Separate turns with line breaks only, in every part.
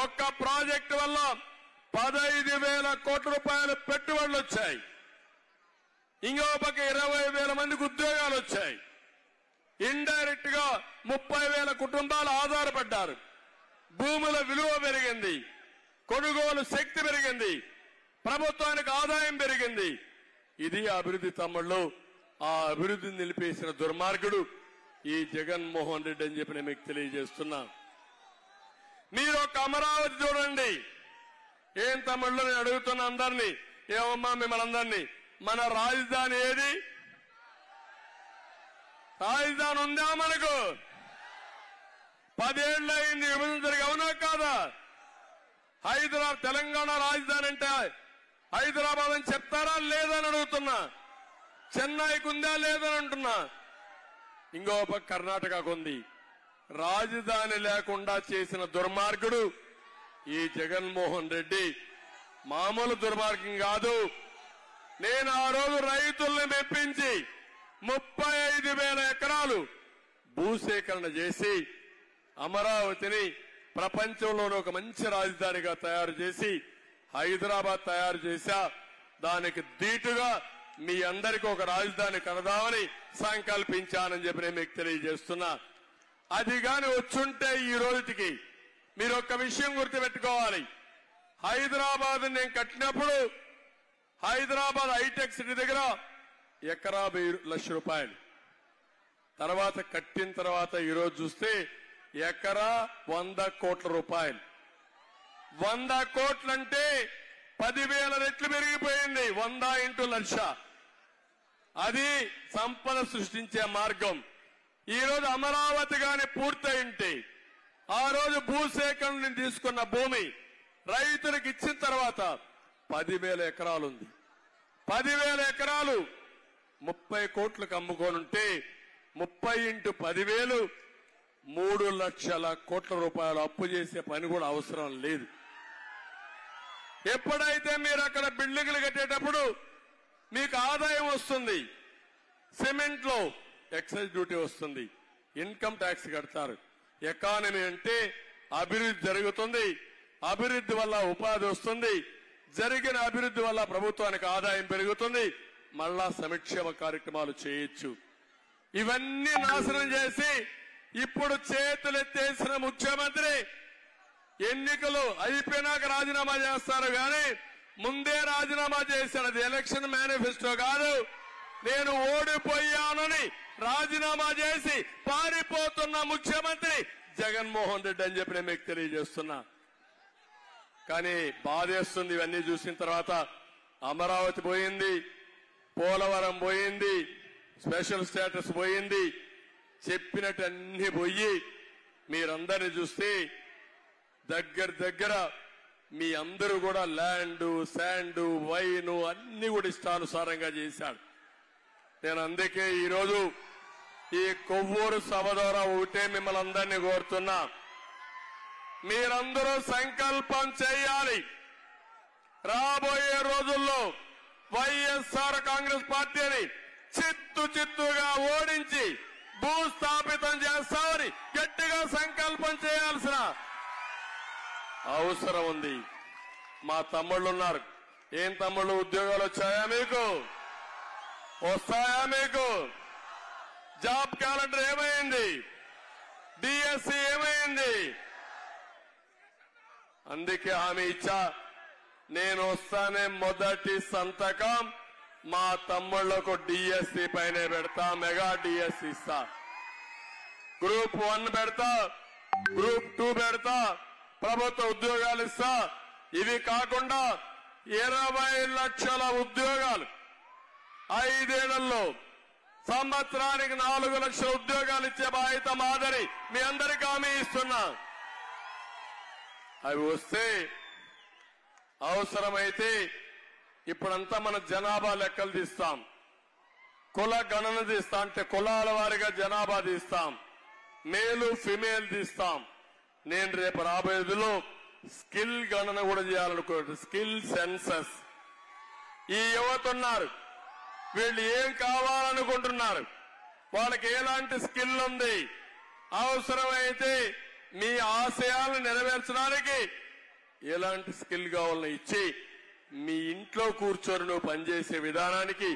ఒక్క ప్రాజెక్టు వల్ల 15,000 కోట్ల రూపాయలు పెట్టుబడులు వచ్చాయి. ఇంకో పక్క 20,000 మందికి ఉద్యోగాలు వచ్చాయి. ఇండైరెక్ట్ గా 30,000 కుటుంబాలు ఆధారపడ్డారు. భూముల విలువ పెరిగింది, కొనుగోలు శక్తి పెరిగింది, ప్రభుత్వానికి ఆదాయం పెరిగింది. ఇది అభివృద్ధి తమ్ముళ్ళు. ఆ అభివృద్ధిని నిలిపేసిన దుర్మార్గుడు ఈ జగన్మోహన్ రెడ్డి అని చెప్పి నేను మీకు తెలియజేస్తున్నా. మీరు ఒక అమరావతి చూడండి. ఏం తమ్ముళ్ళు నేను అడుగుతున్నా అందరినీ, ఏమమ్మా మిమ్మల్ని అందరినీ, మన రాజధాని ఏది? రాజధాని ఉందా మనకు? 10 ఏళ్ళు అయింది విభజన జరిగి, అవునా కాదా? హైదరాబాద్ తెలంగాణ రాజధాని అంటే హైదరాబాద్ అని చెప్తారా లేదని అడుగుతున్నా. చెన్నైకి ఉందా లేదని అంటున్నా. ఇంకో పక్క కర్ణాటకకు ఉంది. రాజధాని లేకుండా చేసిన దుర్మార్గుడు ఈ జగన్మోహన్ రెడ్డి. మామూలు దుర్మార్గం కాదు. నేను ఆ రోజు రైతుల్ని మెప్పించి 35,000 ఎకరాలు భూసేకరణ చేసి అమరావతిని ప్రపంచంలోని ఒక మంచి రాజధానిగా తయారు చేసి హైదరాబాద్ తయారు చేశా. దానికి ధీటుగా మీ అందరికీ ఒక రాజధాని కడదామని సంకల్పించానని చెప్పి నేను మీకు తెలియజేస్తున్నా. అది గాని వచ్చుంటే ఈ రోజుకి మీరు ఒక్క విషయం గుర్తుపెట్టుకోవాలి. హైదరాబాద్ నేను కట్టినప్పుడు హైదరాబాద్ హైటెక్ సిటీ దగ్గర ఎకరా 1,00,000 రూపాయలు. తర్వాత కట్టిన తర్వాత ఈరోజు చూస్తే ఎకరా 100 కోట్ల రూపాయలు. 100 కోట్లంటే 10,000 రెట్లు పెరిగిపోయింది. 100 ఇంటూ 1,00,000. అది సంపద సృష్టించే మార్గం. ఈ రోజు అమరావతి గాని పూర్తయింటే ఆ రోజు భూసేకరణ తీసుకున్న భూమి రైతులకు ఇచ్చిన తర్వాత 10,000 ఎకరాలు ఉంది. 10,000 ఎకరాలు 30 కోట్లకు అమ్ముకోనుంటే 30 ఇంటూ 10,000 3,00,000 కోట్ల రూపాయలు అప్పు చేసే పని కూడా అవసరం లేదు. ఎప్పుడైతే మీరు అక్కడ బిల్డింగ్లు కట్టేటప్పుడు మీకు ఆదాయం వస్తుంది, సిమెంట్ లో ఎక్సైజ్ డ్యూటీ వస్తుంది, ఇన్కమ్ ట్యాక్స్ కడతారు. ఎకానమీ అంటే అభివృద్ధి జరుగుతుంది. అభివృద్ధి వల్ల ఉపాధి వస్తుంది. జరిగిన అభివృద్ధి వల్ల ప్రభుత్వానికి ఆదాయం పెరుగుతుంది. మళ్ళా సంక్షేమ కార్యక్రమాలు చేయొచ్చు. ఇవన్నీ నాశనం చేసి ఇప్పుడు చేతులెత్తేసిన ముఖ్యమంత్రి ఎన్నికలు అయిపోయినాక రాజీనామా చేస్తారు కానీ ముందే రాజీనామా చేశాడు. అది ఎలక్షన్ మేనిఫెస్టో కాదు. నేను ఓడిపోయానని రాజీనామా చేసి పారిపోతున్న ముఖ్యమంత్రి జగన్మోహన్ రెడ్డి అని చెప్పి నేను మీకు తెలియజేస్తున్నా. కానీ బాధేస్తుంది ఇవన్నీ చూసిన తర్వాత. అమరావతి పోయింది, పోలవరం పోయింది, స్పెషల్ స్టేటస్ పోయింది, చెప్పినట్టు అన్ని పోయి మీరందరినీ చూస్తే దగ్గర మీ అందరూ కూడా ల్యాండ్, శాండ్, వైన్ అన్ని కూడా ఇష్టానుసారంగా చేశాడు. నేను అందుకే ఈరోజు ఈ కొవ్వూరు సభ ద్వారా ఒకటే మిమ్మల్ని అందరినీ కోరుతున్నా, మీరందరూ సంకల్పం చేయాలి. రాబోయే రోజుల్లో వైఎస్ఆర్ కాంగ్రెస్ పార్టీని చిత్తుగా ఓడించి భూస్థాపితం చేస్తామని గట్టిగా సంకల్పం చేయాల్సిన అవసరం ఉంది. మా తమ్ముళ్ళు ఉన్నారు. ఏం తమ్ముళ్ళు, ఉద్యోగాలు వచ్చాయా మీకు? వస్తాయా మీకు? జాబ్ క్యాలెండర్ ఏమైంది? డిఎస్సి ఏమైంది? అందుకే హామీ ఇచ్చా, నేను వస్తానే మొదటి సంతకం మా తమ్ముళ్లకు డిఎస్సి పైన పెడతా. మెగా డిఎస్సి ఇస్తా. గ్రూప్ 1 పెడతా, గ్రూప్ 2 పెడతా, ప్రభుత్వ ఉద్యోగాలు ఇస్తా. ఇవి కాకుండా 20 లక్షల ఉద్యోగాలు 5 ఏళ్లలో, సంవత్సరానికి 4 లక్షల ఉద్యోగాలు ఇచ్చే బాధ్యత మాదిరి మీ అందరికీ హామీ ఇస్తున్నా. అవి వస్తే అవసరమైతే ఇప్పుడంతా మన జనాభా లెక్కలు తీస్తాం, కుల గణన తీస్తాం. అంటే కులాల వారిగా జనాభా తీస్తాం, మేలు ఫిమేల్ తీస్తాం. నేను రేపు రాబోయేదిలో స్కిల్ గణన కూడా చేయాలనుకోండి, స్కిల్ సెన్సస్. ఈ యువత ఉన్నారు, వీళ్ళు ఏం కావాలనుకుంటున్నారు, వాళ్ళకి ఎలాంటి స్కిల్ ఉంది, అవసరమైతే మీ ఆశయాలను నెరవేర్చడానికి ఎలాంటి స్కిల్ కావాలని ఇచ్చి మీ ఇంట్లో కూర్చొని నువ్వు పనిచేసే విధానానికి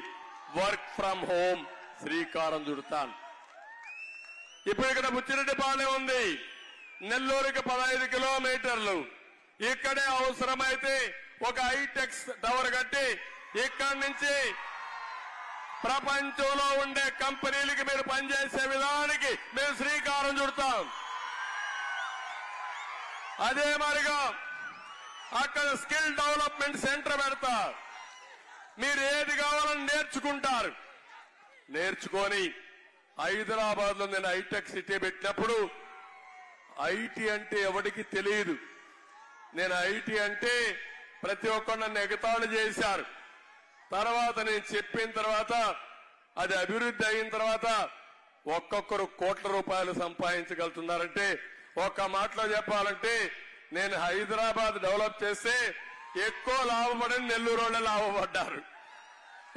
వర్క్ ఫ్రం హోం శ్రీకారం చుడతాను. ఇప్పుడు ఇక్కడ బుచ్చిరెడ్డిపాలెం ఉంది, నెల్లూరుకి 15 కిలోమీటర్లు. ఇక్కడే అవసరమైతే ఒక హైటెక్స్ టవర్ కట్టి ఇక్కడి నుంచి ప్రపంచంలో ఉండే కంపెనీలకి మీరు పనిచేసే విధానానికి మేము శ్రీకారం చుడతాం. అదే మరిగా అక్కడ స్కిల్ డెవలప్మెంట్ సెంటర్ పెడతా. మీరు ఏది కావాలని నేర్చుకుంటారు. నేర్చుకొని హైదరాబాద్ లో నేను హైటెక్ సిటీ పెట్టినప్పుడు ఐటీ అంటే ఎవరికి తెలియదు. నేను ఐటీ అంటే ప్రతి ఒక్కరు నన్ను ఎగతాళి చేశారు. తర్వాత నేను చెప్పిన తర్వాత అది అభివృద్ధి అయిన తర్వాత ఒక్కొక్కరు కోట్ల రూపాయలు సంపాదించగలుగుతున్నారంటే ఒక్క మాటలో చెప్పాలంటే నేను హైదరాబాద్ డెవలప్ చేస్తే ఎక్కువ లాభపడిన నెల్లూరు వాళ్ళే లాభపడ్డారు.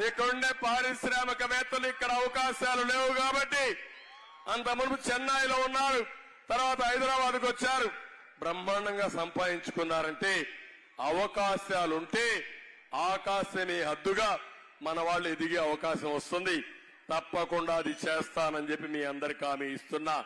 ఇక్కడుండే పారిశ్రామికవేత్తలు ఇక్కడ అవకాశాలు లేవు కాబట్టి అంత మునుపు చెన్నైలో ఉన్నారు, తర్వాత హైదరాబాద్కు వచ్చారు, బ్రహ్మాండంగా సంపాదించుకున్నారంటే అవకాశాలుంటే ఆకాశమే హద్దుగా మన వాళ్ళు ఎదిగే అవకాశం వస్తుంది. తప్పకుండా అది చేస్తానని చెప్పి మీ అందరికీ హామీ ఇస్తున్నా.